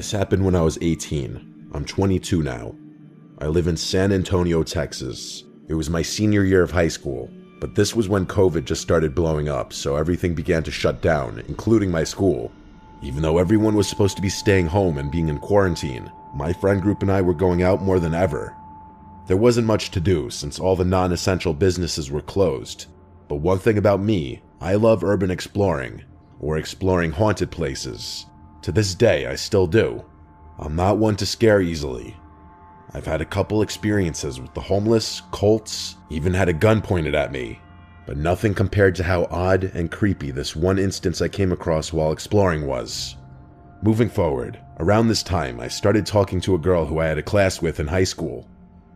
This happened when I was 18. I'm 22 now. I live in San Antonio, Texas. It was my senior year of high school, but this was when COVID just started blowing up, so everything began to shut down, including my school. Even though everyone was supposed to be staying home and being in quarantine, my friend group and I were going out more than ever. There wasn't much to do since all the non-essential businesses were closed, but one thing about me, I love urban exploring, or exploring haunted places. To this day, I still do. I'm not one to scare easily. I've had a couple experiences with the homeless, cults, even had a gun pointed at me, but nothing compared to how odd and creepy this one instance I came across while exploring was. Moving forward, around this time, I started talking to a girl who I had a class with in high school.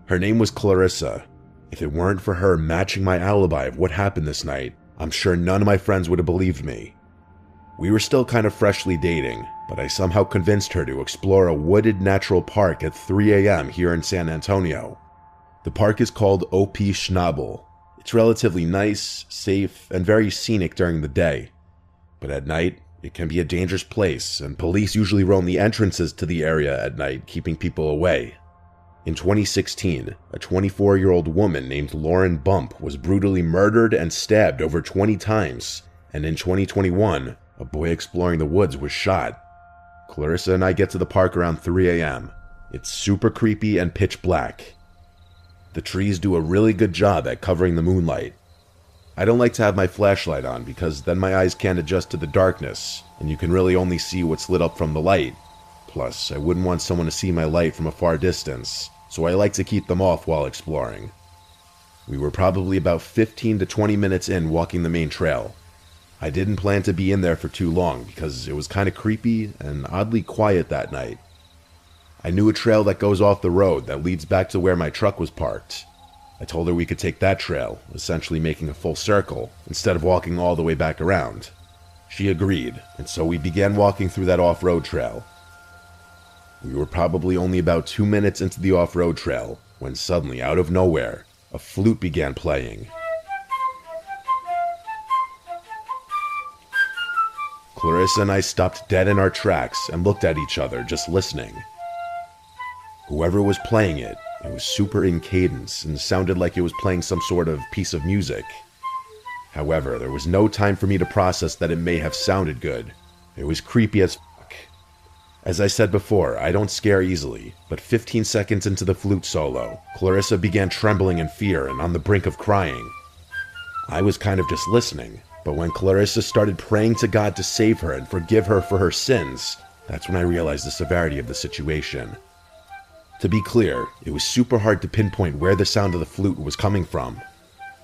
Her name was Clarissa. If it weren't for her matching my alibi of what happened this night, I'm sure none of my friends would have believed me. We were still kind of freshly dating, but I somehow convinced her to explore a wooded natural park at 3 a.m. here in San Antonio. The park is called OP Schnabel. It's relatively nice, safe, and very scenic during the day. But at night, it can be a dangerous place, and police usually roam the entrances to the area at night, keeping people away. In 2016, a 24-year-old woman named Lauren Bump was brutally murdered and stabbed over 20 times, and in 2021, a boy exploring the woods was shot. Clarissa and I get to the park around 3 a.m. It's super creepy and pitch black. The trees do a really good job at covering the moonlight. I don't like to have my flashlight on because then my eyes can't adjust to the darkness, and you can really only see what's lit up from the light. Plus, I wouldn't want someone to see my light from a far distance, so I like to keep them off while exploring. We were probably about 15 to 20 minutes in walking the main trail. I didn't plan to be in there for too long because it was kind of creepy and oddly quiet that night. I knew a trail that goes off the road that leads back to where my truck was parked. I told her we could take that trail, essentially making a full circle, instead of walking all the way back around. She agreed, and so we began walking through that off-road trail. We were probably only about 2 minutes into the off-road trail when suddenly, out of nowhere, a flute began playing. Clarissa and I stopped dead in our tracks and looked at each other, just listening. Whoever was playing it, it was super in cadence and sounded like it was playing some sort of piece of music. However, there was no time for me to process that it may have sounded good. It was creepy as fuck. As I said before, I don't scare easily, but 15 seconds into the flute solo, Clarissa began trembling in fear and on the brink of crying. I was kind of just listening. But when Clarissa started praying to God to save her and forgive her for her sins, that's when I realized the severity of the situation. To be clear, it was super hard to pinpoint where the sound of the flute was coming from.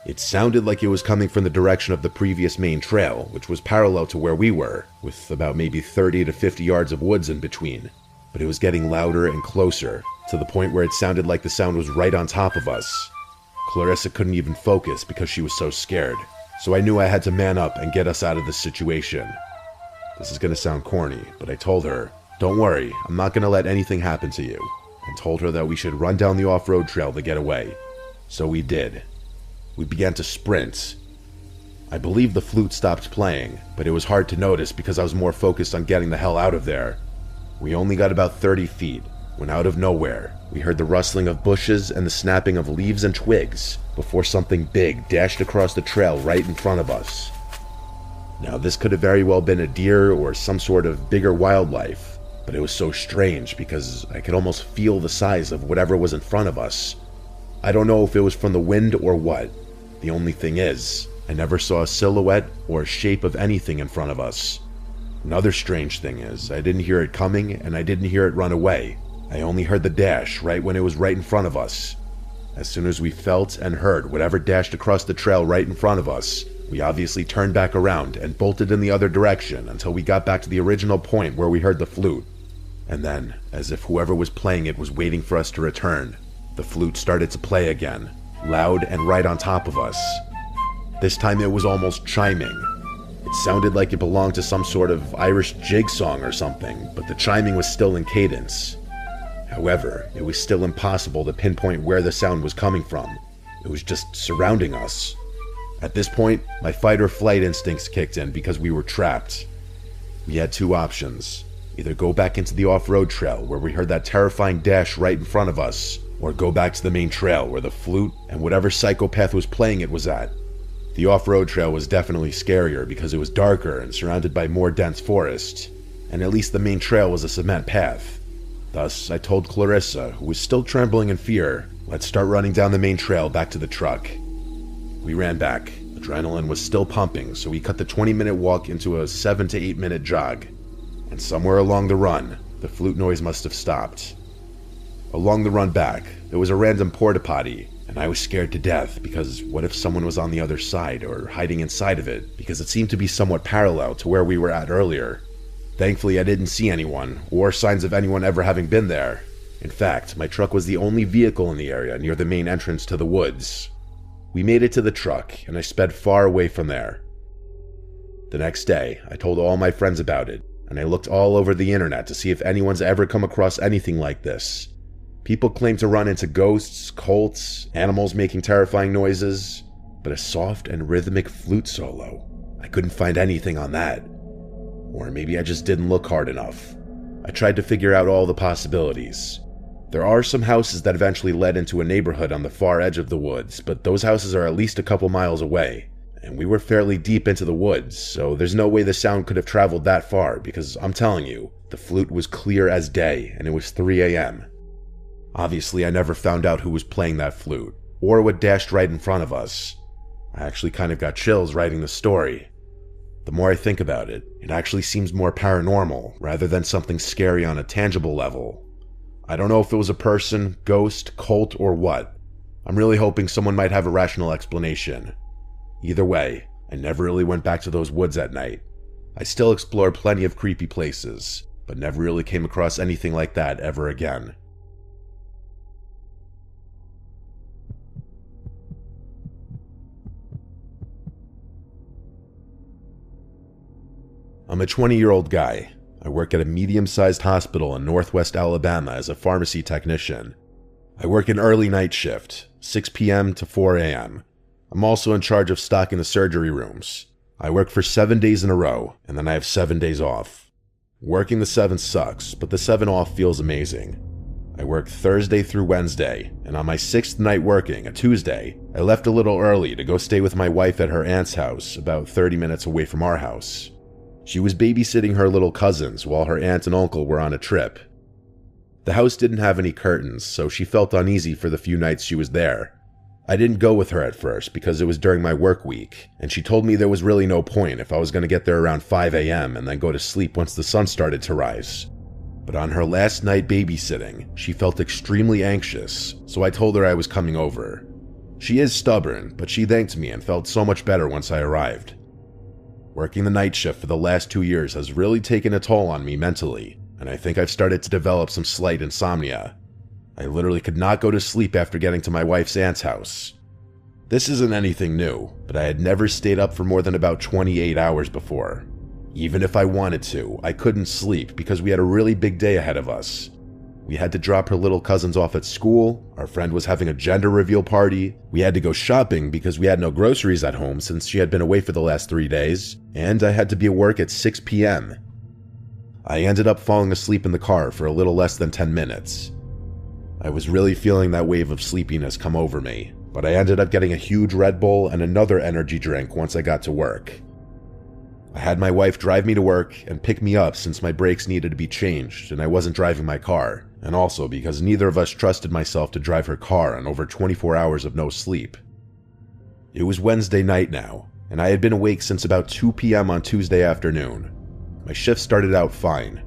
It sounded like it was coming from the direction of the previous main trail, which was parallel to where we were, with about maybe 30 to 50 yards of woods in between. But it was getting louder and closer, to the point where it sounded like the sound was right on top of us. Clarissa couldn't even focus because she was so scared. So I knew I had to man up and get us out of this situation. This is going to sound corny, but I told her, "Don't worry, I'm not going to let anything happen to you," and told her that we should run down the off-road trail to get away. So we did. We began to sprint. I believe the flute stopped playing, but it was hard to notice because I was more focused on getting the hell out of there. We only got about 30 feet, when out of nowhere, we heard the rustling of bushes and the snapping of leaves and twigs before something big dashed across the trail right in front of us. Now, this could have very well been a deer or some sort of bigger wildlife, but it was so strange because I could almost feel the size of whatever was in front of us. I don't know if it was from the wind or what. The only thing is, I never saw a silhouette or a shape of anything in front of us. Another strange thing is, I didn't hear it coming and I didn't hear it run away. I only heard the dash right when it was right in front of us. As soon as we felt and heard whatever dashed across the trail right in front of us, we obviously turned back around and bolted in the other direction until we got back to the original point where we heard the flute. And then, as if whoever was playing it was waiting for us to return, the flute started to play again, loud and right on top of us. This time it was almost chiming. It sounded like it belonged to some sort of Irish jig song or something, but the chiming was still in cadence. However, it was still impossible to pinpoint where the sound was coming from. It was just surrounding us. At this point, my fight or flight instincts kicked in because we were trapped. We had two options: Either go back into the off-road trail where we heard that terrifying dash right in front of us, or go back to the main trail where the flute and whatever psychopath was playing it was at. The off-road trail was definitely scarier because it was darker and surrounded by more dense forest, and at least the main trail was a cement path. Thus, I told Clarissa, who was still trembling in fear, let's start running down the main trail back to the truck. We ran back. Adrenaline was still pumping, so we cut the 20-minute walk into a 7 to 8 minute jog. And somewhere along the run, the flute noise must have stopped. Along the run back, there was a random porta potty, and I was scared to death because what if someone was on the other side or hiding inside of it, because it seemed to be somewhat parallel to where we were at earlier. Thankfully, I didn't see anyone, or signs of anyone ever having been there. In fact, my truck was the only vehicle in the area near the main entrance to the woods. We made it to the truck, and I sped far away from there. The next day, I told all my friends about it, and I looked all over the internet to see if anyone's ever come across anything like this. People claim to run into ghosts, cults, animals making terrifying noises, but a soft and rhythmic flute solo, I couldn't find anything on that. Or maybe I just didn't look hard enough. I tried to figure out all the possibilities. There are some houses that eventually led into a neighborhood on the far edge of the woods, but those houses are at least a couple miles away, and we were fairly deep into the woods, so there's no way the sound could have traveled that far because I'm telling you, the flute was clear as day and it was 3 a.m. Obviously, I never found out who was playing that flute, or what dashed right in front of us. I actually kind of got chills writing the story. The more I think about it, it actually seems more paranormal rather than something scary on a tangible level. I don't know if it was a person, ghost, cult, or what. I'm really hoping someone might have a rational explanation. Either way, I never really went back to those woods at night. I still explored plenty of creepy places, but never really came across anything like that ever again. I'm a 20-year-old guy. I work at a medium-sized hospital in northwest Alabama as a pharmacy technician. I work an early night shift, 6 p.m. to 4 a.m. I'm also in charge of stocking the surgery rooms. I work for 7 days in a row, and then I have 7 days off. Working the 7 sucks, but the 7 off feels amazing. I work Thursday through Wednesday, and on my 6th night working, a Tuesday, I left a little early to go stay with my wife at her aunt's house, about 30 minutes away from our house. She was babysitting her little cousins while her aunt and uncle were on a trip. The house didn't have any curtains, so she felt uneasy for the few nights she was there. I didn't go with her at first because it was during my work week, and she told me there was really no point if I was going to get there around 5 a.m. and then go to sleep once the sun started to rise. But on her last night babysitting, she felt extremely anxious, so I told her I was coming over. She is stubborn, but she thanked me and felt so much better once I arrived. Working the night shift for the last 2 years has really taken a toll on me mentally, and I think I've started to develop some slight insomnia. I literally could not go to sleep after getting to my wife's aunt's house. This isn't anything new, but I had never stayed up for more than about 28 hours before. Even if I wanted to, I couldn't sleep because we had a really big day ahead of us. We had to drop her little cousins off at school, our friend was having a gender reveal party, we had to go shopping because we had no groceries at home since she had been away for the last 3 days, and I had to be at work at 6 p.m. I ended up falling asleep in the car for a little less than 10 minutes. I was really feeling that wave of sleepiness come over me, but I ended up getting a huge Red Bull and another energy drink once I got to work. I had my wife drive me to work and pick me up since my brakes needed to be changed and I wasn't driving my car, and also because neither of us trusted myself to drive her car on over 24 hours of no sleep. It was Wednesday night now, and I had been awake since about 2 p.m. on Tuesday afternoon. My shift started out fine.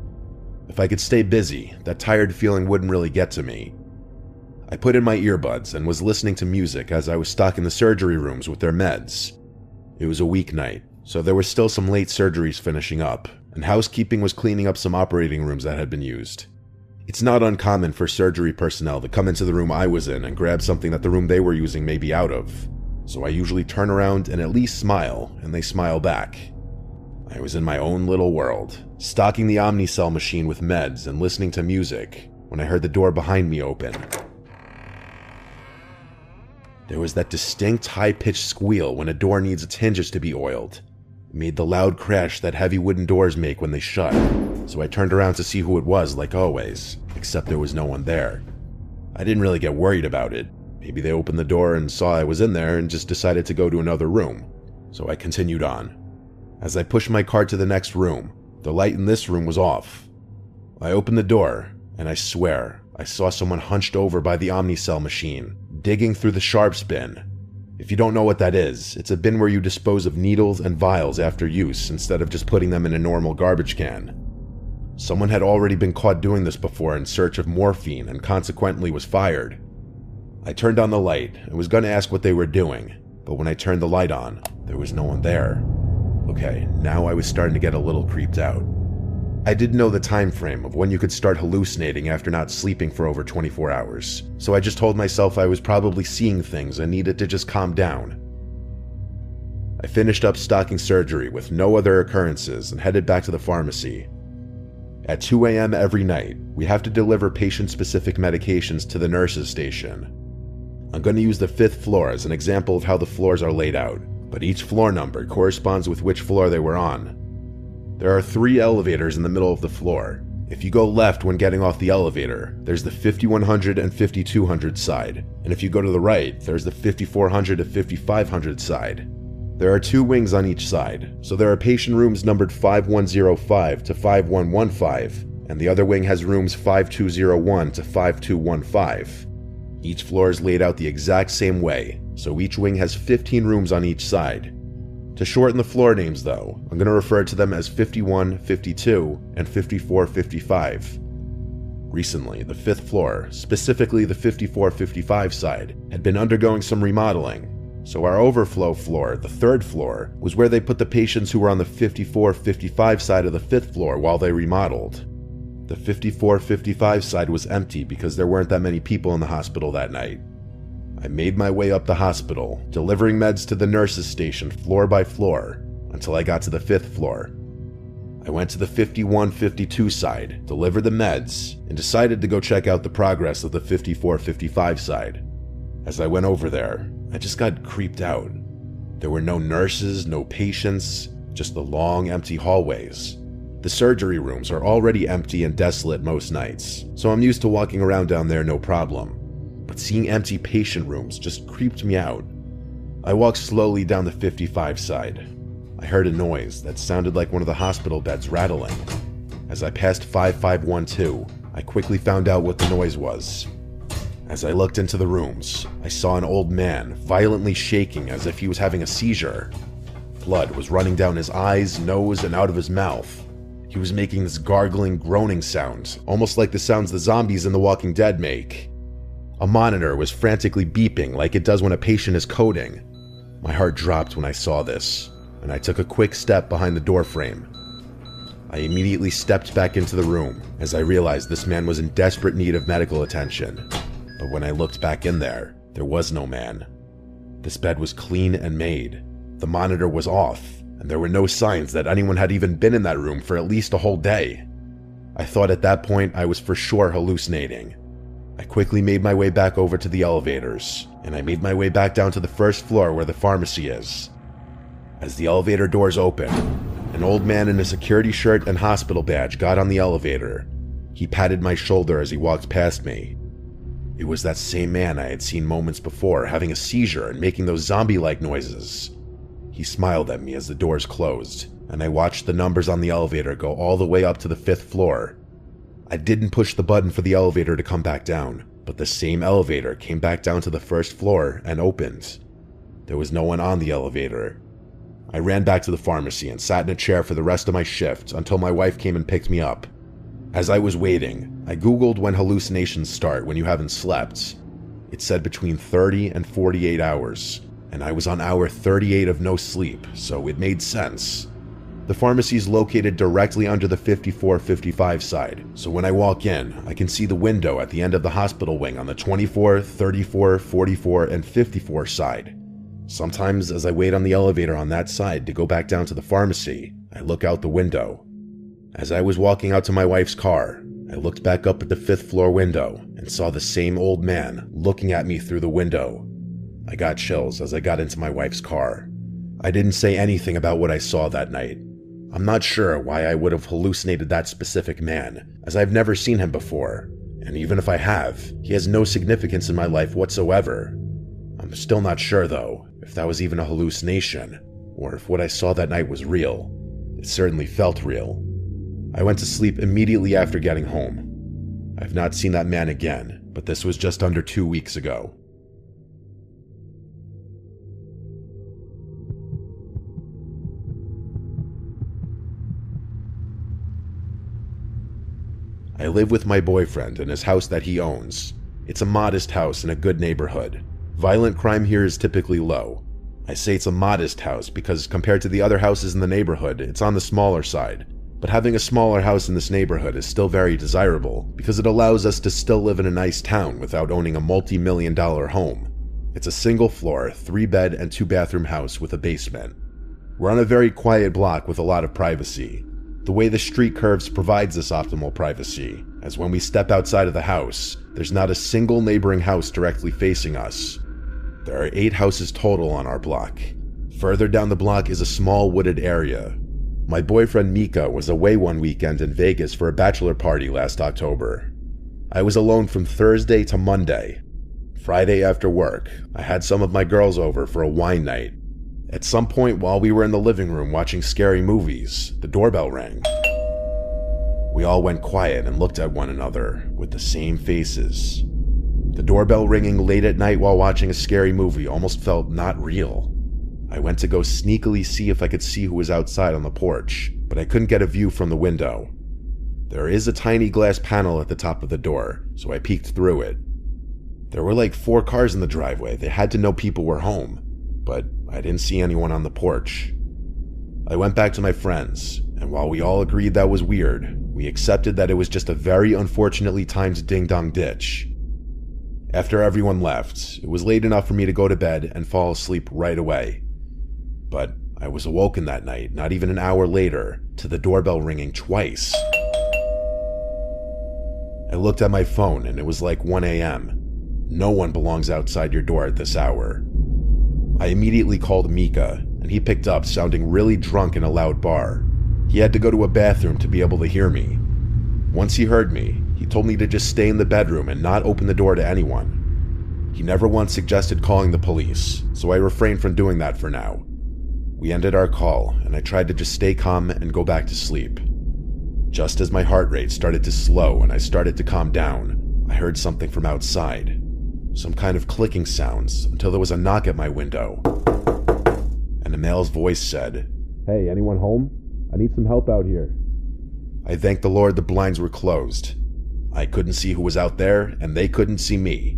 If I could stay busy, that tired feeling wouldn't really get to me. I put in my earbuds and was listening to music as I was stocking the surgery rooms with their meds. It was a weeknight, so there were still some late surgeries finishing up, and housekeeping was cleaning up some operating rooms that had been used. It's not uncommon for surgery personnel to come into the room I was in and grab something that the room they were using may be out of, so I usually turn around and at least smile, and they smile back. I was in my own little world, stocking the Omnicell machine with meds and listening to music, when I heard the door behind me open. There was that distinct high-pitched squeal when a door needs its hinges to be oiled. It made the loud crash that heavy wooden doors make when they shut, so I turned around to see who it was like always, except there was no one there. I didn't really get worried about it. Maybe they opened the door and saw I was in there and just decided to go to another room, so I continued on. As I pushed my cart to the next room, the light in this room was off. I opened the door, and I swear I saw someone hunched over by the Omnicell machine, digging through the sharps bin. If you don't know what that is, it's a bin where you dispose of needles and vials after use instead of just putting them in a normal garbage can. Someone had already been caught doing this before in search of morphine and consequently was fired. I turned on the light and was going to ask what they were doing, but when I turned the light on, there was no one there. Okay, now I was starting to get a little creeped out. I didn't know the time frame of when you could start hallucinating after not sleeping for over 24 hours, so I just told myself I was probably seeing things and needed to just calm down. I finished up stocking surgery with no other occurrences and headed back to the pharmacy. At 2 a.m. every night, we have to deliver patient-specific medications to the nurses' station. I'm going to use the 5th floor as an example of how the floors are laid out, but each floor number corresponds with which floor they were on. There are 3 elevators in the middle of the floor. If you go left when getting off the elevator, there's the 5100 and 5200 side, and if you go to the right, there's the 5400 to 5500 side. There are 2 wings on each side, so there are patient rooms numbered 5105 to 5115, and the other wing has rooms 5201 to 5215. Each floor is laid out the exact same way, so each wing has 15 rooms on each side. To shorten the floor names though, I'm going to refer to them as 51, 52, and 54, 55. Recently, the 5th floor, specifically the 54, 55 side, had been undergoing some remodeling, so our overflow floor, the 3rd floor, was where they put the patients who were on the 54, 55 side of the 5th floor while they remodeled. The 54, 55 side was empty because there weren't that many people in the hospital that night. I made my way up the hospital, delivering meds to the nurses' station floor by floor, until I got to the 5th floor. I went to the 51, 52 side, delivered the meds, and decided to go check out the progress of the 54, 55 side. As I went over there, I just got creeped out. There were no nurses, no patients, just the long, empty hallways. The surgery rooms are already empty and desolate most nights, so I'm used to walking around down there no problem. But seeing empty patient rooms just creeped me out. I walked slowly down the 55 side. I heard a noise that sounded like one of the hospital beds rattling. As I passed 5512, I quickly found out what the noise was. As I looked into the rooms, I saw an old man violently shaking as if he was having a seizure. Blood was running down his eyes, nose, and out of his mouth. He was making this gargling, groaning sound, almost like the sounds the zombies in The Walking Dead make. A monitor was frantically beeping like it does when a patient is coding. My heart dropped when I saw this, and I took a quick step behind the doorframe. I immediately stepped back into the room as I realized this man was in desperate need of medical attention. But when I looked back in there was no man. This bed was clean and made. The monitor was off, and there were no signs that anyone had even been in that room for at least a whole day. I thought at that point I was for sure hallucinating. I quickly made my way back over to the elevators, and I made my way back down to the 1st floor where the pharmacy is. As the elevator doors opened, an old man in a security shirt and hospital badge got on the elevator. He patted my shoulder as he walked past me. It was that same man I had seen moments before having a seizure and making those zombie-like noises. He smiled at me as the doors closed, and I watched the numbers on the elevator go all the way up to the 5th floor. I didn't push the button for the elevator to come back down, but the same elevator came back down to the 1st floor and opened. There was no one on the elevator. I ran back to the pharmacy and sat in a chair for the rest of my shift until my wife came and picked me up. As I was waiting, I googled when hallucinations start when you haven't slept. It said between 30 and 48 hours, and I was on hour 38 of no sleep, so it made sense. The pharmacy is located directly under the 54-55 side, so when I walk in, I can see the window at the end of the hospital wing on the 24, 34, 44, and 54 side. Sometimes as I wait on the elevator on that side to go back down to the pharmacy, I look out the window. As I was walking out to my wife's car, I looked back up at the 5th floor window and saw the same old man looking at me through the window. I got chills as I got into my wife's car. I didn't say anything about what I saw that night. I'm not sure why I would have hallucinated that specific man, as I've never seen him before, and even if I have, he has no significance in my life whatsoever. I'm still not sure, though, if that was even a hallucination, or if what I saw that night was real. It certainly felt real. I went to sleep immediately after getting home. I've not seen that man again, but this was just under 2 weeks ago. I live with my boyfriend in his house that he owns. It's a modest house in a good neighborhood. Violent crime here is typically low. I say it's a modest house because compared to the other houses in the neighborhood, it's on the smaller side. But having a smaller house in this neighborhood is still very desirable because it allows us to still live in a nice town without owning a multi-million-dollar home. It's a single-floor, 3-bed and 2-bathroom house with a basement. We're on a very quiet block with a lot of privacy. The way the street curves provides this optimal privacy, as when we step outside of the house, there's not a single neighboring house directly facing us. There are 8 houses total on our block. Further down the block is a small wooded area. My boyfriend Mika was away one weekend in Vegas for a bachelor party last October. I was alone from Thursday to Monday. Friday after work, I had some of my girls over for a wine night. At some point while we were in the living room watching scary movies, the doorbell rang. We all went quiet and looked at one another with the same faces. The doorbell ringing late at night while watching a scary movie almost felt not real. I went to go sneakily see if I could see who was outside on the porch, but I couldn't get a view from the window. There is a tiny glass panel at the top of the door, so I peeked through it. There were like 4 cars in the driveway. They had to know people were home, but I didn't see anyone on the porch. I went back to my friends, and while we all agreed that was weird, we accepted that it was just a very unfortunately timed ding-dong ditch. After everyone left, it was late enough for me to go to bed and fall asleep right away. But I was awoken that night, not even an hour later, to the doorbell ringing twice. I looked at my phone and it was like 1 a.m. No one belongs outside your door at this hour. I immediately called Mika, and he picked up sounding really drunk in a loud bar. He had to go to a bathroom to be able to hear me. Once he heard me, he told me to just stay in the bedroom and not open the door to anyone. He never once suggested calling the police, so I refrained from doing that for now. We ended our call, and I tried to just stay calm and go back to sleep. Just as my heart rate started to slow and I started to calm down, I heard something from outside. Some kind of clicking sounds until there was a knock at my window. And a male's voice said, "Hey, anyone home? I need some help out here." I thanked the Lord the blinds were closed. I couldn't see who was out there, and they couldn't see me.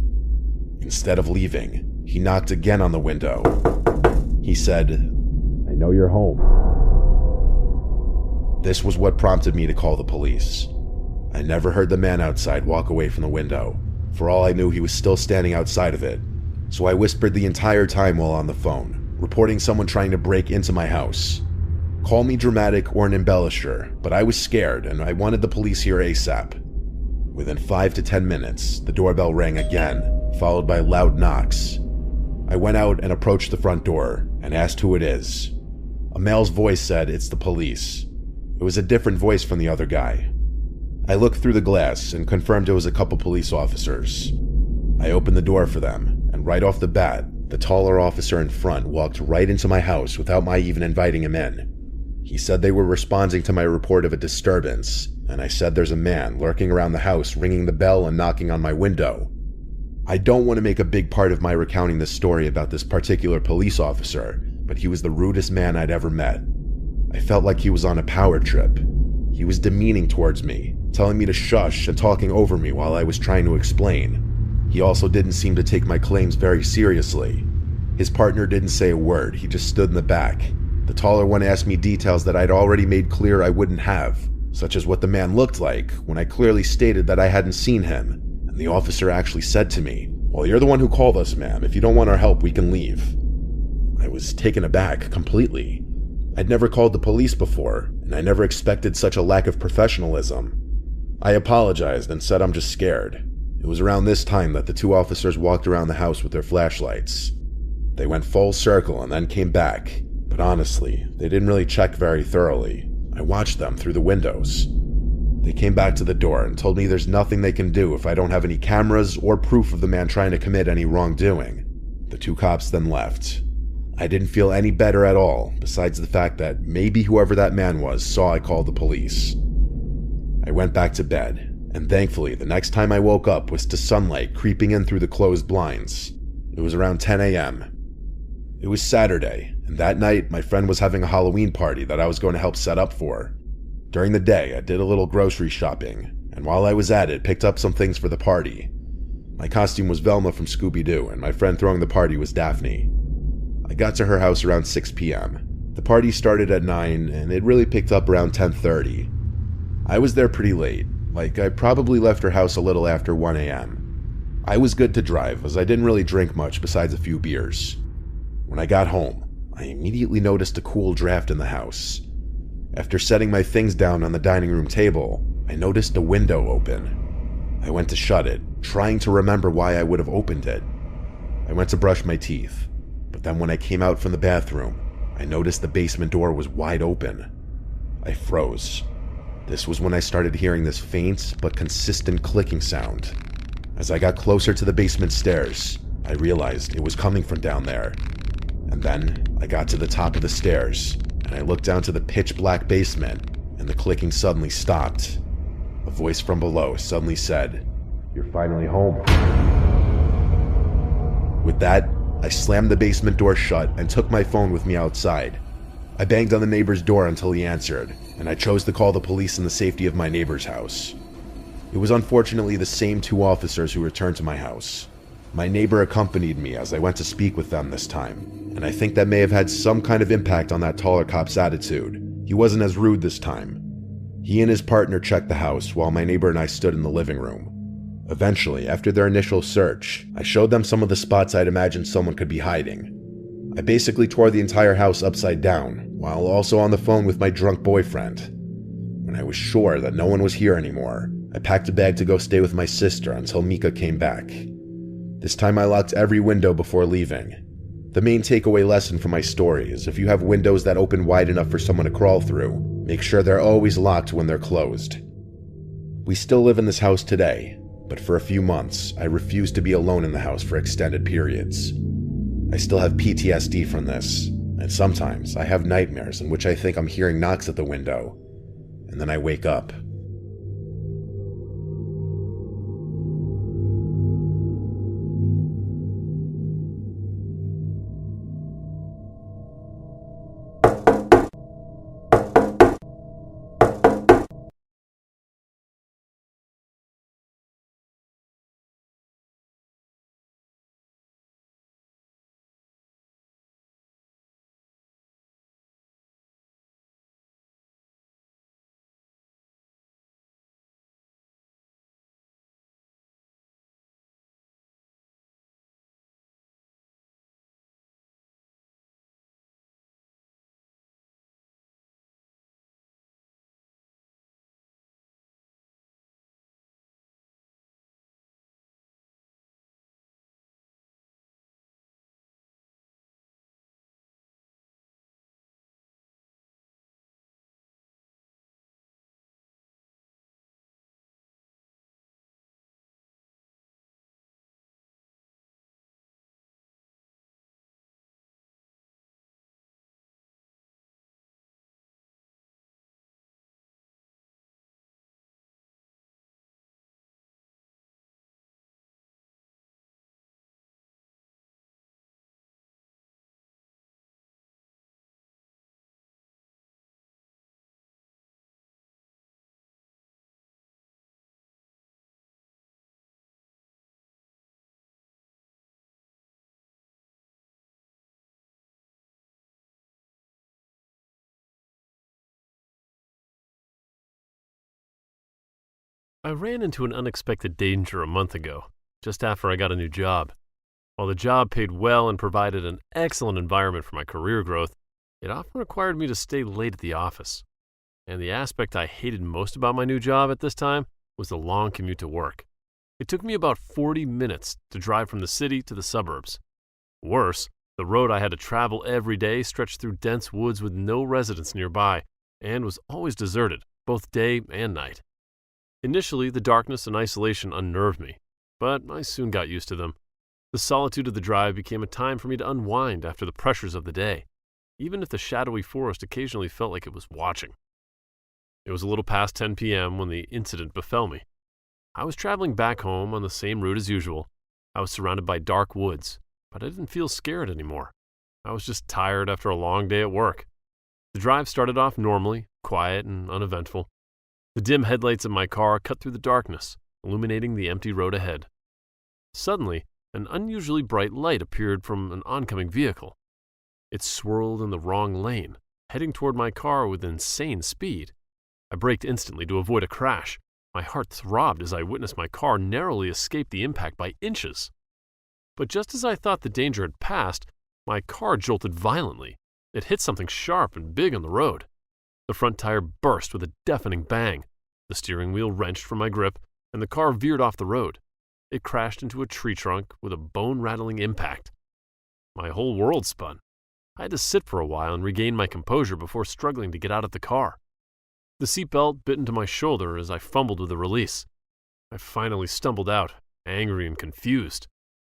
Instead of leaving, he knocked again on the window. He said, "I know you're home." This was what prompted me to call the police. I never heard the man outside walk away from the window. For all I knew, he was still standing outside of it. So I whispered the entire time while on the phone, reporting someone trying to break into my house. Call me dramatic or an embellisher, but I was scared and I wanted the police here ASAP. Within 5 to 10 minutes, the doorbell rang again, followed by loud knocks. I went out and approached the front door and asked who it is. A male's voice said it's the police. It was a different voice from the other guy. I looked through the glass and confirmed it was a couple police officers. I opened the door for them, and right off the bat, the taller officer in front walked right into my house without my even inviting him in. He said they were responding to my report of a disturbance, and I said there's a man lurking around the house ringing the bell and knocking on my window. I don't want to make a big part of my recounting this story about this particular police officer, but he was the rudest man I'd ever met. I felt like he was on a power trip. He was demeaning towards me, telling me to shush and talking over me while I was trying to explain. He also didn't seem to take my claims very seriously. His partner didn't say a word, he just stood in the back. The taller one asked me details that I'd already made clear I wouldn't have, such as what the man looked like, when I clearly stated that I hadn't seen him, and the officer actually said to me, "Well, you're the one who called us, ma'am. If you don't want our help, we can leave." I was taken aback completely. I'd never called the police before, and I never expected such a lack of professionalism. I apologized and said I'm just scared. It was around this time that the 2 officers walked around the house with their flashlights. They went full circle and then came back, but But honestly, they didn't really check very thoroughly. I watched them through the windows. They came back to the door and told me there's nothing they can do if I don't have any cameras or proof of the man trying to commit any wrongdoing. The two cops then left. I didn't feel any better at all, besides the fact that maybe whoever that man was saw I called the police. I went back to bed, and thankfully the next time I woke up was to sunlight creeping in through the closed blinds. It was around 10 a.m. It was Saturday, and that night my friend was having a Halloween party that I was going to help set up for. During the day, I did a little grocery shopping, and while I was at it, picked up some things for the party. My costume was Velma from Scooby-Doo, and my friend throwing the party was Daphne. I got to her house around 6 p.m. The party started at 9, and it really picked up around 10:30. I was there pretty late, like I probably left her house a little after 1 a.m. I was good to drive, as I didn't really drink much besides a few beers. When I got home, I immediately noticed a cool draft in the house. After setting my things down on the dining room table, I noticed a window open. I went to shut it, trying to remember why I would have opened it. I went to brush my teeth, but then when I came out from the bathroom, I noticed the basement door was wide open. I froze. This was when I started hearing this faint but consistent clicking sound. As I got closer to the basement stairs, I realized it was coming from down there. And then I got to the top of the stairs, and I looked down to the pitch black basement, and the clicking suddenly stopped. A voice from below suddenly said, "You're finally home." With that, I slammed the basement door shut and took my phone with me outside. I banged on the neighbor's door until he answered, and I chose to call the police in the safety of my neighbor's house. It was unfortunately the same two officers who returned to my house. My neighbor accompanied me as I went to speak with them this time, and I think that may have had some kind of impact on that taller cop's attitude. He wasn't as rude this time. He and his partner checked the house while my neighbor and I stood in the living room. Eventually, after their initial search, I showed them some of the spots I'd imagined someone could be hiding. I basically tore the entire house upside down, while also on the phone with my drunk boyfriend. When I was sure that no one was here anymore, I packed a bag to go stay with my sister until Mika came back. This time I locked every window before leaving. The main takeaway lesson from my story is if you have windows that open wide enough for someone to crawl through, make sure they're always locked when they're closed. We still live in this house today, but for a few months, I refused to be alone in the house for extended periods. I still have PTSD from this, and sometimes I have nightmares in which I think I'm hearing knocks at the window, and then I wake up. I ran into an unexpected danger a month ago, just after I got a new job. While the job paid well and provided an excellent environment for my career growth, it often required me to stay late at the office. And the aspect I hated most about my new job at this time was the long commute to work. It took me about 40 minutes to drive from the city to the suburbs. Worse, The road I had to travel every day stretched through dense woods with no residents nearby, and was always deserted, both day and night. Initially, the darkness and isolation unnerved me, but I soon got used to them. The solitude of the drive became a time for me to unwind after the pressures of the day, even if the shadowy forest occasionally felt like it was watching. It was a little past 10 p.m. when the incident befell me. I was traveling back home on the same route as usual. I was surrounded by dark woods, but I didn't feel scared anymore. I was just tired after a long day at work. The drive started off normally, quiet and uneventful. The dim headlights of my car cut through the darkness, illuminating the empty road ahead. Suddenly, an unusually bright light appeared from an oncoming vehicle. It swirled in the wrong lane, heading toward my car with insane speed. I braked instantly to avoid a crash. My heart throbbed as I witnessed my car narrowly escape the impact by inches. But just as I thought the danger had passed, my car jolted violently. It hit something sharp and big on the road. The front tire burst with a deafening bang. The steering wheel wrenched from my grip, and the car veered off the road. It crashed into a tree trunk with a bone-rattling impact. My whole world spun. I had to sit for a while and regain my composure before struggling to get out of the car. The seatbelt bit into my shoulder as I fumbled with the release. I finally stumbled out, angry and confused.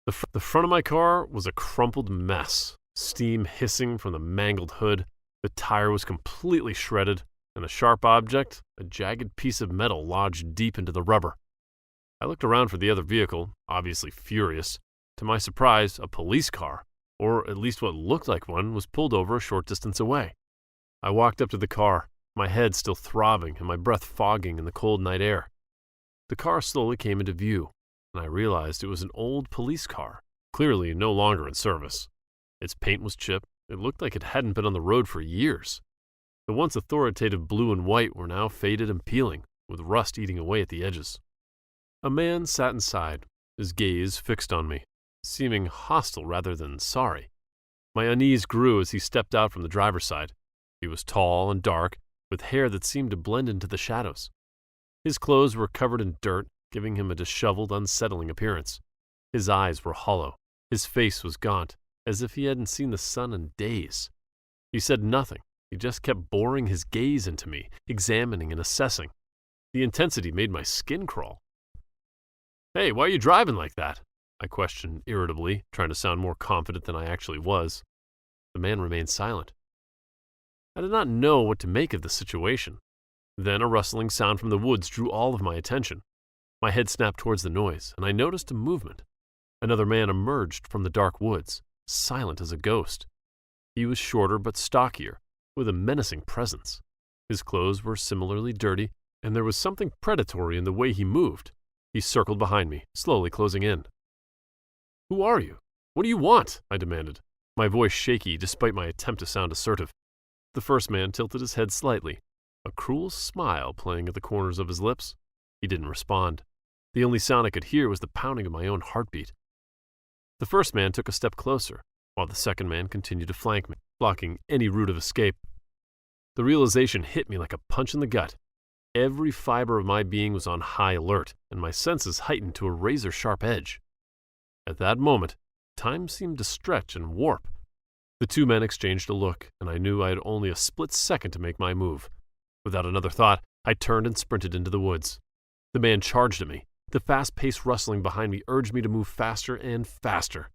The front of my car was a crumpled mess, steam hissing from the mangled hood. The tire was completely shredded, and a sharp object, a jagged piece of metal, lodged deep into the rubber. I looked around for the other vehicle, obviously furious. To my surprise, a police car, or at least what looked like one, was pulled over a short distance away. I walked up to the car, my head still throbbing and my breath fogging in the cold night air. The car slowly came into view, and I realized it was an old police car, clearly no longer in service. Its paint was chipped. It looked like it hadn't been on the road for years. The once authoritative blue and white were now faded and peeling, with rust eating away at the edges. A man sat inside, his gaze fixed on me, seeming hostile rather than sorry. My unease grew as he stepped out from the driver's side. He was tall and dark, with hair that seemed to blend into the shadows. His clothes were covered in dirt, giving him a disheveled, unsettling appearance. His eyes were hollow. His face was gaunt, as if he hadn't seen the sun in days. He said nothing. He just kept boring his gaze into me, examining and assessing. The intensity made my skin crawl. "Hey, why are you driving like that?" I questioned irritably, trying to sound more confident than I actually was. The man remained silent. I did not know what to make of the situation. Then a rustling sound from the woods drew all of my attention. My head snapped towards the noise, and I noticed a movement. Another man emerged from the dark woods, silent as a ghost. He was shorter but stockier, with a menacing presence. His clothes were similarly dirty, and there was something predatory in the way he moved. He circled behind me, slowly closing in. "Who are you? What do you want?" I demanded, my voice shaky despite my attempt to sound assertive. The first man tilted his head slightly, a cruel smile playing at the corners of his lips. He didn't respond. The only sound I could hear was the pounding of my own heartbeat. The first man took a step closer, while the second man continued to flank me, blocking any route of escape. The realization hit me like a punch in the gut. Every fiber of my being was on high alert, and my senses heightened to a razor-sharp edge. At that moment, time seemed to stretch and warp. The two men exchanged a look, and I knew I had only a split second to make my move. Without another thought, I turned and sprinted into the woods. The man charged at me. The fast-paced rustling behind me urged me to move faster and faster.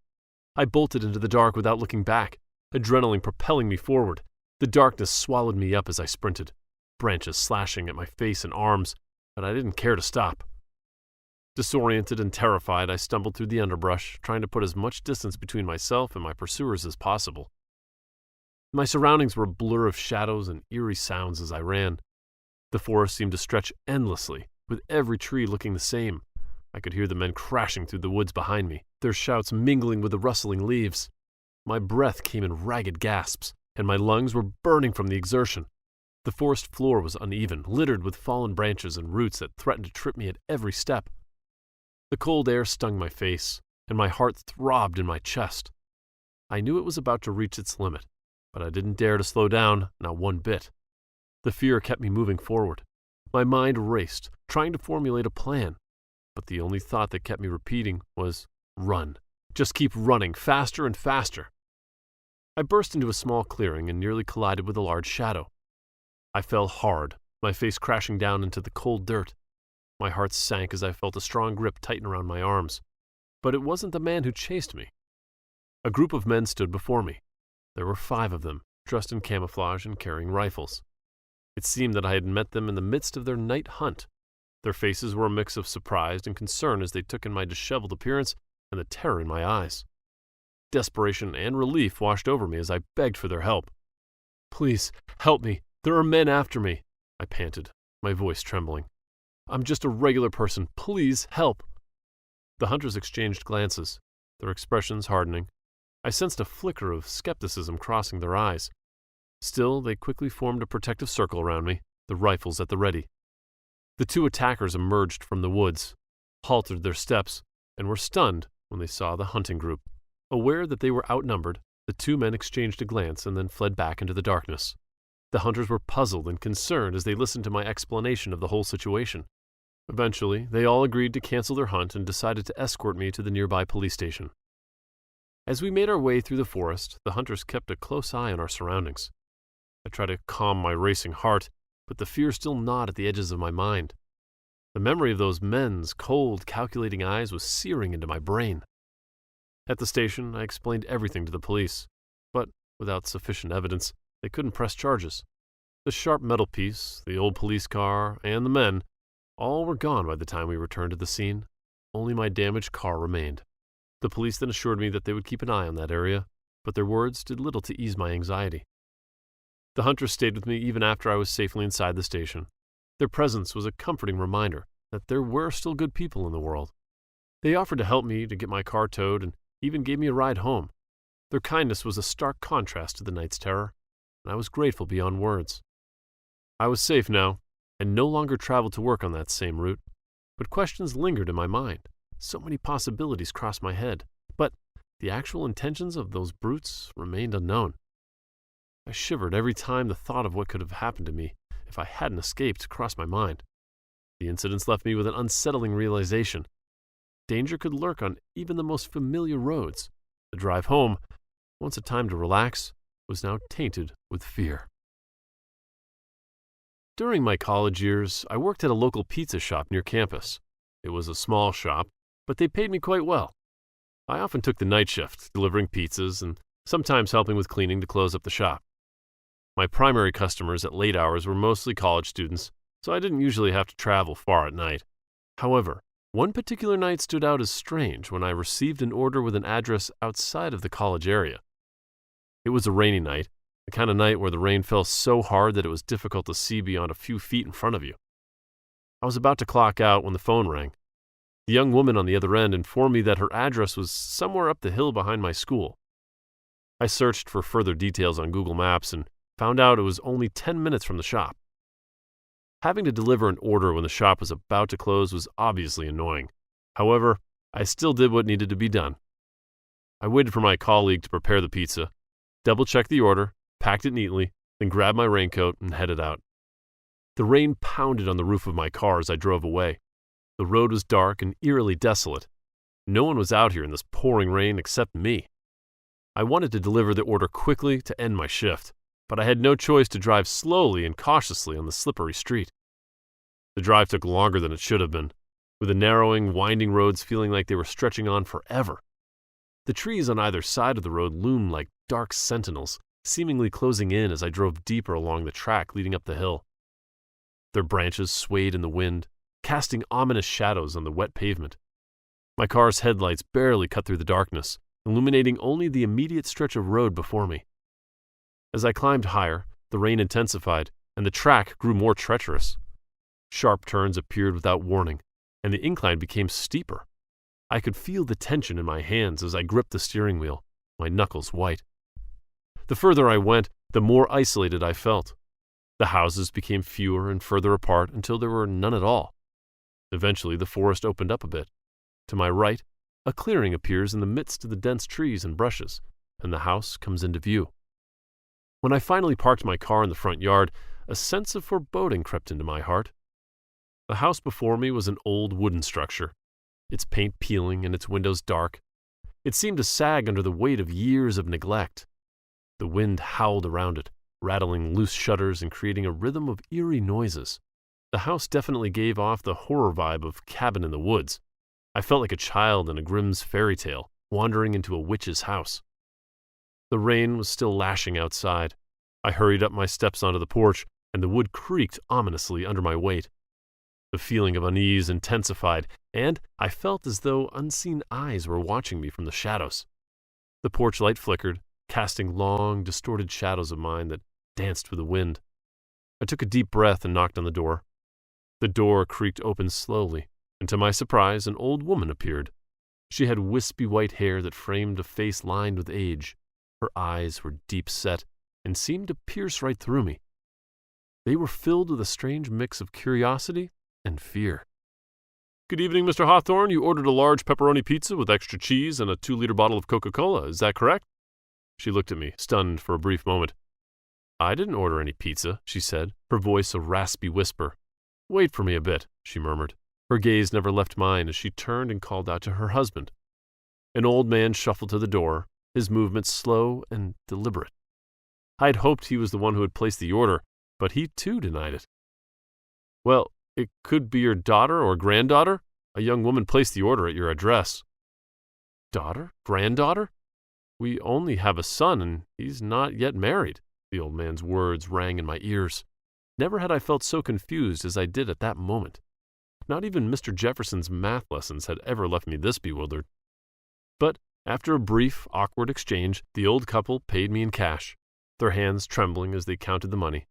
I bolted into the dark without looking back, adrenaline propelling me forward. The darkness swallowed me up as I sprinted, branches slashing at my face and arms, but I didn't care to stop. Disoriented and terrified, I stumbled through the underbrush, trying to put as much distance between myself and my pursuers as possible. My surroundings were a blur of shadows and eerie sounds as I ran. The forest seemed to stretch endlessly, with every tree looking the same. I could hear the men crashing through the woods behind me, their shouts mingling with the rustling leaves. My breath came in ragged gasps, and my lungs were burning from the exertion. The forest floor was uneven, littered with fallen branches and roots that threatened to trip me at every step. The cold air stung my face, and my heart throbbed in my chest. I knew it was about to reach its limit, but I didn't dare to slow down, not one bit. The fear kept me moving forward. My mind raced, trying to formulate a plan, but the only thought that kept me repeating was, "Run. Just keep running, faster and faster." I burst into a small clearing and nearly collided with a large shadow. I fell hard, my face crashing down into the cold dirt. My heart sank as I felt a strong grip tighten around my arms. But it wasn't the man who chased me. A group of men stood before me. There were 5 of them, dressed in camouflage and carrying rifles. It seemed that I had met them in the midst of their night hunt. Their faces were a mix of surprise and concern as they took in my disheveled appearance and the terror in my eyes. Desperation and relief washed over me as I begged for their help. "Please, help me. There are men after me," I panted, my voice trembling. "I'm just a regular person. Please, help." The hunters exchanged glances, their expressions hardening. I sensed a flicker of skepticism crossing their eyes. Still, they quickly formed a protective circle around me, the rifles at the ready. The 2 attackers emerged from the woods, halted their steps, and were stunned when they saw the hunting group. Aware that they were outnumbered, the 2 men exchanged a glance and then fled back into the darkness. The hunters were puzzled and concerned as they listened to my explanation of the whole situation. Eventually, they all agreed to cancel their hunt and decided to escort me to the nearby police station. As we made our way through the forest, the hunters kept a close eye on our surroundings. I tried to calm my racing heart, but the fear still gnawed at the edges of my mind. The memory of those men's cold, calculating eyes was searing into my brain. At the station, I explained everything to the police, but without sufficient evidence, they couldn't press charges. The sharp metal piece, the old police car, and the men, all were gone by the time we returned to the scene. Only my damaged car remained. The police then assured me that they would keep an eye on that area, but their words did little to ease my anxiety. The hunters stayed with me even after I was safely inside the station. Their presence was a comforting reminder that there were still good people in the world. They offered to help me to get my car towed and even gave me a ride home. Their kindness was a stark contrast to the night's terror, and I was grateful beyond words. I was safe now, and no longer traveled to work on that same route, but questions lingered in my mind. So many possibilities crossed my head, but the actual intentions of those brutes remained unknown. I shivered every time the thought of what could have happened to me if I hadn't escaped crossed my mind. The incidents left me with an unsettling realization. Danger could lurk on even the most familiar roads. The drive home, once a time to relax, was now tainted with fear. During my college years, I worked at a local pizza shop near campus. It was a small shop, but they paid me quite well. I often took the night shift, delivering pizzas and sometimes helping with cleaning to close up the shop. My primary customers at late hours were mostly college students, so I didn't usually have to travel far at night. However, one particular night stood out as strange when I received an order with an address outside of the college area. It was a rainy night, the kind of night where the rain fell so hard that it was difficult to see beyond a few feet in front of you. I was about to clock out when the phone rang. The young woman on the other end informed me that her address was somewhere up the hill behind my school. I searched for further details on Google Maps and found out it was only 10 minutes from the shop. Having to deliver an order when the shop was about to close was obviously annoying. However, I still did what needed to be done. I waited for my colleague to prepare the pizza, double-checked the order, packed it neatly, then grabbed my raincoat and headed out. The rain pounded on the roof of my car as I drove away. The road was dark and eerily desolate. No one was out here in this pouring rain except me. I wanted to deliver the order quickly to end my shift, but I had no choice to drive slowly and cautiously on the slippery street. The drive took longer than it should have been, with the narrowing, winding roads feeling like they were stretching on forever. The trees on either side of the road loomed like dark sentinels, seemingly closing in as I drove deeper along the track leading up the hill. Their branches swayed in the wind, casting ominous shadows on the wet pavement. My car's headlights barely cut through the darkness, illuminating only the immediate stretch of road before me. As I climbed higher, the rain intensified, and the track grew more treacherous. Sharp turns appeared without warning, and the incline became steeper. I could feel the tension in my hands as I gripped the steering wheel, my knuckles white. The further I went, the more isolated I felt. The houses became fewer and further apart until there were none at all. Eventually, the forest opened up a bit. To my right, a clearing appears in the midst of the dense trees and brushes, and the house comes into view. When I finally parked my car in the front yard, a sense of foreboding crept into my heart. The house before me was an old wooden structure, its paint peeling and its windows dark. It seemed to sag under the weight of years of neglect. The wind howled around it, rattling loose shutters and creating a rhythm of eerie noises. The house definitely gave off the horror vibe of Cabin in the Woods. I felt like a child in a Grimm's fairy tale, wandering into a witch's house. The rain was still lashing outside. I hurried up my steps onto the porch, and the wood creaked ominously under my weight. The feeling of unease intensified, and I felt as though unseen eyes were watching me from the shadows. The porch light flickered, casting long, distorted shadows of mine that danced with the wind. I took a deep breath and knocked on the door. The door creaked open slowly, and to my surprise, an old woman appeared. She had wispy white hair that framed a face lined with age. Her eyes were deep set and seemed to pierce right through me. They were filled with a strange mix of curiosity and fear. "Good evening, Mr. Hawthorne. You ordered a large pepperoni pizza with extra cheese and a 2-liter bottle of Coca-Cola. Is that correct?" She looked at me, stunned for a brief moment. "I didn't order any pizza," she said, her voice a raspy whisper. "Wait for me a bit," she murmured. Her gaze never left mine as she turned and called out to her husband. An old man shuffled to the door, his movements slow and deliberate. I had hoped he was the one who had placed the order, but he too denied it. "Well, it could be your daughter or granddaughter. A young woman placed the order at your address." "Daughter? Granddaughter? We only have a son, and he's not yet married." The old man's words rang in my ears. Never had I felt so confused as I did at that moment. Not even Mr. Jefferson's math lessons had ever left me this bewildered. But after a brief, awkward exchange, the old couple paid me in cash, their hands trembling as they counted the money,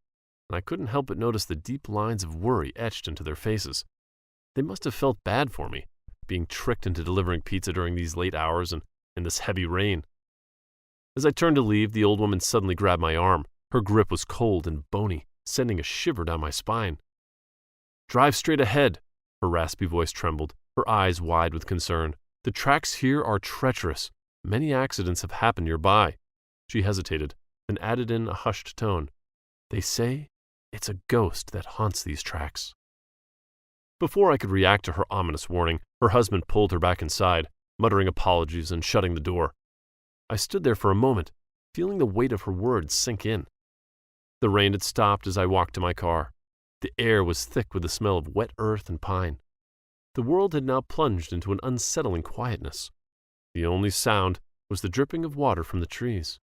and I couldn't help but notice the deep lines of worry etched into their faces. They must have felt bad for me, being tricked into delivering pizza during these late hours and in this heavy rain. As I turned to leave, the old woman suddenly grabbed my arm. Her grip was cold and bony, sending a shiver down my spine. "Drive straight ahead." Her raspy voice trembled, her eyes wide with concern. "The tracks here are treacherous. Many accidents have happened nearby." She hesitated, then added in a hushed tone, "They say it's a ghost that haunts these tracks." Before I could react to her ominous warning, her husband pulled her back inside, muttering apologies and shutting the door. I stood there for a moment, feeling the weight of her words sink in. The rain had stopped as I walked to my car. The air was thick with the smell of wet earth and pine. The world had now plunged into an unsettling quietness. The only sound was the dripping of water from the trees.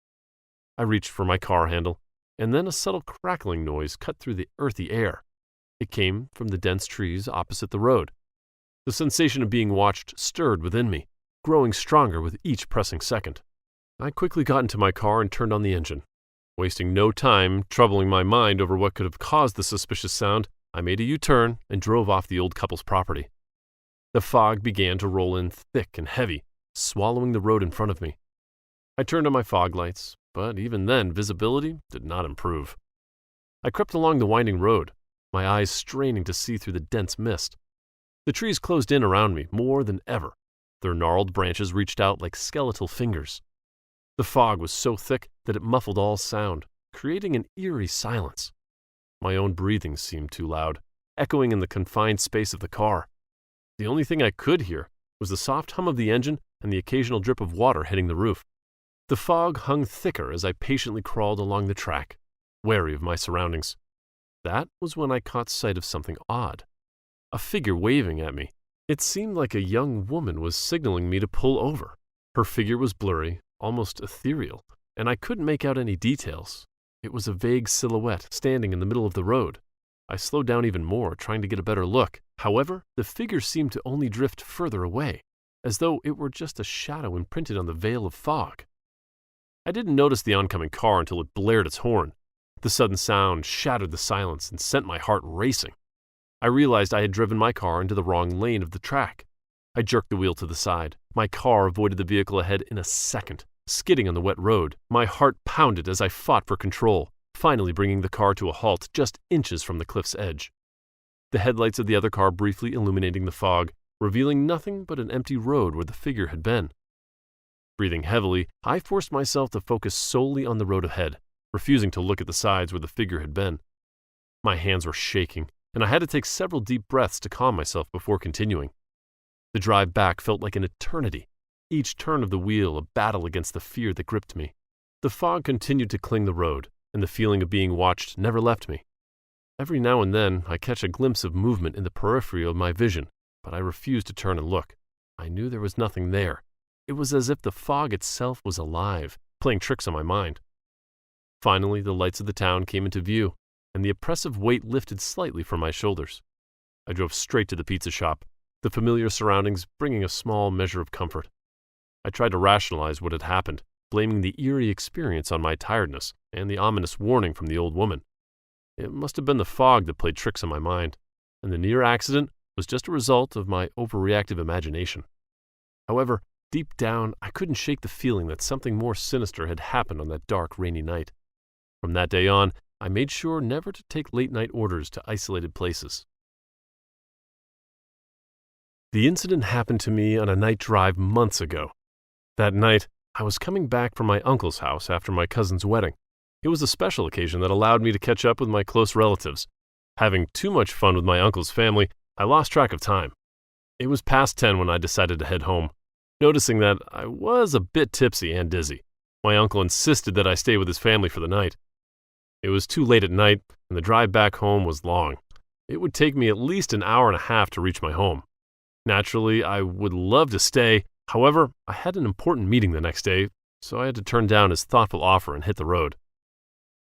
I reached for my car handle, and then a subtle crackling noise cut through the earthy air. It came from the dense trees opposite the road. The sensation of being watched stirred within me, growing stronger with each pressing second. I quickly got into my car and turned on the engine. Wasting no time troubling my mind over what could have caused the suspicious sound, I made a U-turn and drove off the old couple's property. The fog began to roll in thick and heavy, swallowing the road in front of me. I turned on my fog lights, but even then visibility did not improve. I crept along the winding road, my eyes straining to see through the dense mist. The trees closed in around me more than ever. Their gnarled branches reached out like skeletal fingers. The fog was so thick that it muffled all sound, creating an eerie silence. My own breathing seemed too loud, echoing in the confined space of the car. The only thing I could hear was the soft hum of the engine and the occasional drip of water hitting the roof. The fog hung thicker as I patiently crawled along the track, wary of my surroundings. That was when I caught sight of something odd. A figure waving at me. It seemed like a young woman was signaling me to pull over. Her figure was blurry, almost ethereal, and I couldn't make out any details. It was a vague silhouette standing in the middle of the road. I slowed down even more, trying to get a better look. However, the figure seemed to only drift further away, as though it were just a shadow imprinted on the veil of fog. I didn't notice the oncoming car until it blared its horn. The sudden sound shattered the silence and sent my heart racing. I realized I had driven my car into the wrong lane of the track. I jerked the wheel to the side. My car avoided the vehicle ahead in a second, skidding on the wet road. My heart pounded as I fought for control, finally bringing the car to a halt just inches from the cliff's edge. The headlights of the other car briefly illuminating the fog, revealing nothing but an empty road where the figure had been. Breathing heavily, I forced myself to focus solely on the road ahead, refusing to look at the sides where the figure had been. My hands were shaking, and I had to take several deep breaths to calm myself before continuing. The drive back felt like an eternity, each turn of the wheel a battle against the fear that gripped me. The fog continued to cling the road, and the feeling of being watched never left me. Every now and then I catch a glimpse of movement in the periphery of my vision, but I refused to turn and look. I knew there was nothing there. It was as if the fog itself was alive, playing tricks on my mind. Finally, the lights of the town came into view, and the oppressive weight lifted slightly from my shoulders. I drove straight to the pizza shop, the familiar surroundings bringing a small measure of comfort. I tried to rationalize what had happened, blaming the eerie experience on my tiredness and the ominous warning from the old woman. It must have been the fog that played tricks on my mind, and the near accident was just a result of my overreactive imagination. However, deep down, I couldn't shake the feeling that something more sinister had happened on that dark, rainy night. From that day on, I made sure never to take late-night orders to isolated places. The incident happened to me on a night drive months ago. That night, I was coming back from my uncle's house after my cousin's wedding. It was a special occasion that allowed me to catch up with my close relatives. Having too much fun with my uncle's family, I lost track of time. It was past 10 when I decided to head home. Noticing that I was a bit tipsy and dizzy, my uncle insisted that I stay with his family for the night. It was too late at night, and the drive back home was long. It would take me at least an hour and a half to reach my home. Naturally, I would love to stay. However, I had an important meeting the next day, so I had to turn down his thoughtful offer and hit the road.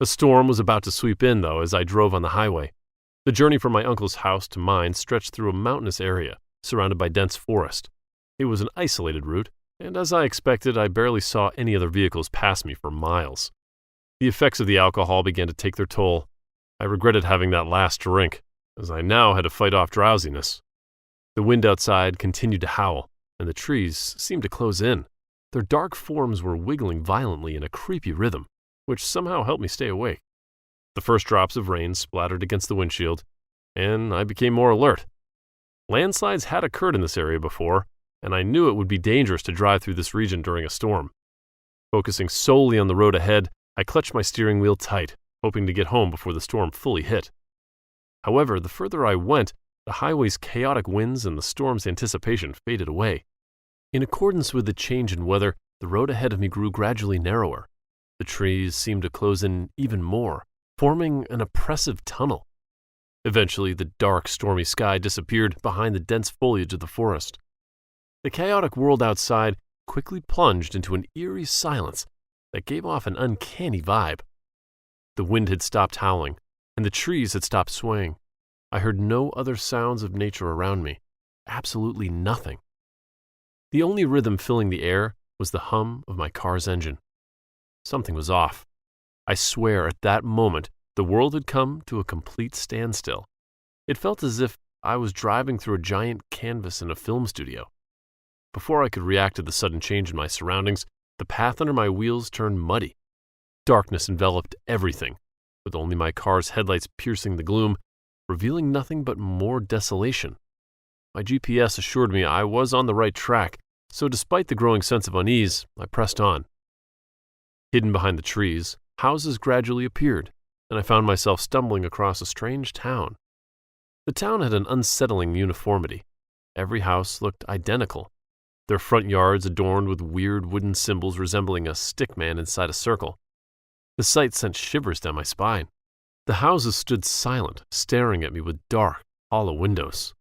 A storm was about to sweep in, though, as I drove on the highway. The journey from my uncle's house to mine stretched through a mountainous area, surrounded by dense forest. It was an isolated route, and as I expected, I barely saw any other vehicles pass me for miles. The effects of the alcohol began to take their toll. I regretted having that last drink, as I now had to fight off drowsiness. The wind outside continued to howl, and the trees seemed to close in. Their dark forms were wiggling violently in a creepy rhythm, which somehow helped me stay awake. The first drops of rain splattered against the windshield, and I became more alert. Landslides had occurred in this area before, and I knew it would be dangerous to drive through this region during a storm. Focusing solely on the road ahead, I clutched my steering wheel tight, hoping to get home before the storm fully hit. However, the further I went, the highway's chaotic winds and the storm's anticipation faded away. In accordance with the change in weather, the road ahead of me grew gradually narrower. The trees seemed to close in even more, forming an oppressive tunnel. Eventually, the dark, stormy sky disappeared behind the dense foliage of the forest. The chaotic world outside quickly plunged into an eerie silence that gave off an uncanny vibe. The wind had stopped howling, and the trees had stopped swaying. I heard no other sounds of nature around me, absolutely nothing. The only rhythm filling the air was the hum of my car's engine. Something was off. I swear at that moment the world had come to a complete standstill. It felt as if I was driving through a giant canvas in a film studio. Before I could react to the sudden change in my surroundings, the path under my wheels turned muddy. Darkness enveloped everything, with only my car's headlights piercing the gloom, revealing nothing but more desolation. My GPS assured me I was on the right track, so despite the growing sense of unease, I pressed on. Hidden behind the trees, houses gradually appeared, and I found myself stumbling across a strange town. The town had an unsettling uniformity. Every house looked identical, their front yards adorned with weird wooden symbols resembling a stickman inside a circle. The sight sent shivers down my spine. The houses stood silent, staring at me with dark, hollow windows.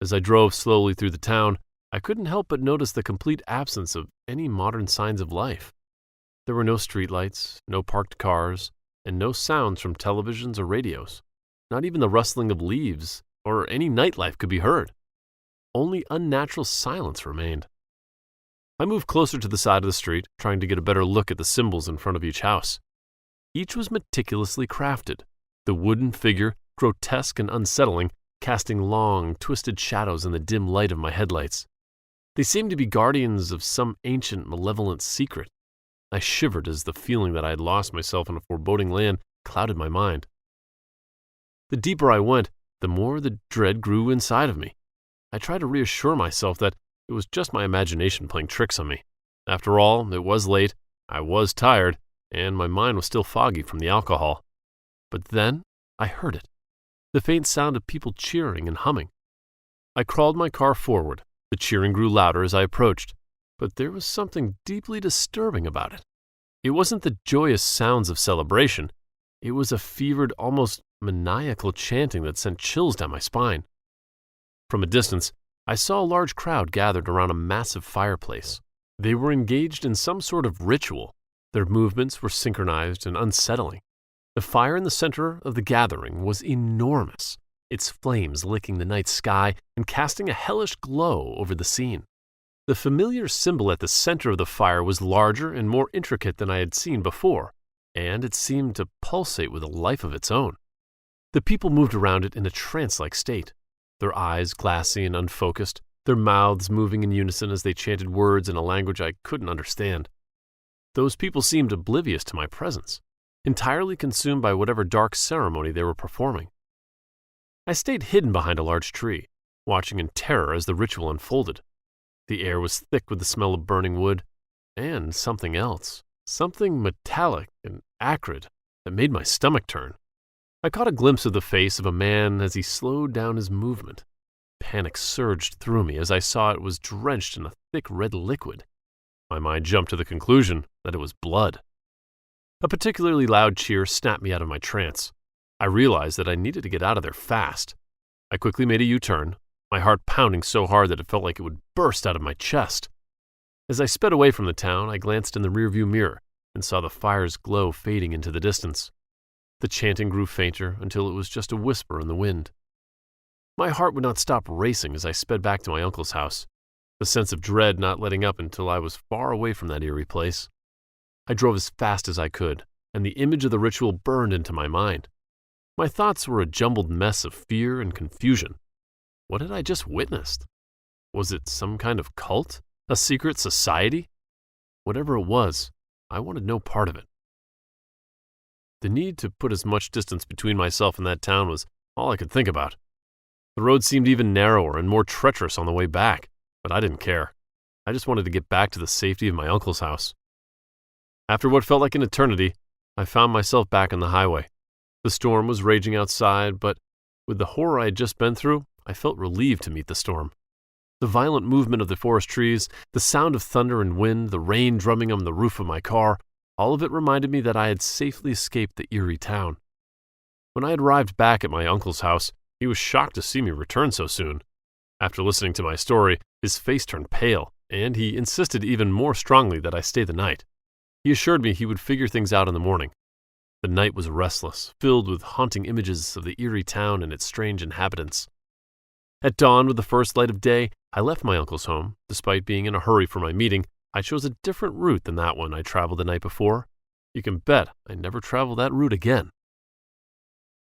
As I drove slowly through the town, I couldn't help but notice the complete absence of any modern signs of life. There were no streetlights, no parked cars, and no sounds from televisions or radios. Not even the rustling of leaves or any nightlife could be heard. Only unnatural silence remained. I moved closer to the side of the street, trying to get a better look at the symbols in front of each house. Each was meticulously crafted, the wooden figure, grotesque and unsettling, casting long, twisted shadows in the dim light of my headlights. They seemed to be guardians of some ancient, malevolent secret. I shivered as the feeling that I had lost myself in a foreboding land clouded my mind. The deeper I went, the more the dread grew inside of me. I tried to reassure myself that it was just my imagination playing tricks on me. After all, it was late, I was tired, and my mind was still foggy from the alcohol. But then I heard it, the faint sound of people cheering and humming. I crawled my car forward. The cheering grew louder as I approached, but there was something deeply disturbing about it. It wasn't the joyous sounds of celebration. It was a fevered, almost maniacal chanting that sent chills down my spine. From a distance, I saw a large crowd gathered around a massive fireplace. They were engaged in some sort of ritual. Their movements were synchronized and unsettling. The fire in the center of the gathering was enormous, its flames licking the night sky and casting a hellish glow over the scene. The familiar symbol at the center of the fire was larger and more intricate than I had seen before, and it seemed to pulsate with a life of its own. The people moved around it in a trance-like state, their eyes glassy and unfocused, their mouths moving in unison as they chanted words in a language I couldn't understand. Those people seemed oblivious to my presence, entirely consumed by whatever dark ceremony they were performing. I stayed hidden behind a large tree, watching in terror as the ritual unfolded. The air was thick with the smell of burning wood, and something else, something metallic and acrid that made my stomach turn. I caught a glimpse of the face of a man as he slowed down his movement. Panic surged through me as I saw it was drenched in a thick red liquid. My mind jumped to the conclusion that it was blood. A particularly loud cheer snapped me out of my trance. I realized that I needed to get out of there fast. I quickly made a U-turn, my heart pounding so hard that it felt like it would burst out of my chest. As I sped away from the town, I glanced in the rearview mirror and saw the fire's glow fading into the distance. The chanting grew fainter until it was just a whisper in the wind. My heart would not stop racing as I sped back to my uncle's house, the sense of dread not letting up until I was far away from that eerie place. I drove as fast as I could, and the image of the ritual burned into my mind. My thoughts were a jumbled mess of fear and confusion. What had I just witnessed? Was it some kind of cult? A secret society? Whatever it was, I wanted no part of it. The need to put as much distance between myself and that town was all I could think about. The road seemed even narrower and more treacherous on the way back, but I didn't care. I just wanted to get back to the safety of my uncle's house. After what felt like an eternity, I found myself back on the highway. The storm was raging outside, but with the horror I had just been through, I felt relieved to meet the storm. The violent movement of the forest trees, the sound of thunder and wind, the rain drumming on the roof of my car, all of it reminded me that I had safely escaped the eerie town. When I had arrived back at my uncle's house, he was shocked to see me return so soon. After listening to my story, his face turned pale, and he insisted even more strongly that I stay the night. He assured me he would figure things out in the morning. The night was restless, filled with haunting images of the eerie town and its strange inhabitants. At dawn, with the first light of day, I left my uncle's home. Despite being in a hurry for my meeting, I chose a different route than that one I traveled the night before. You can bet I never travel that route again.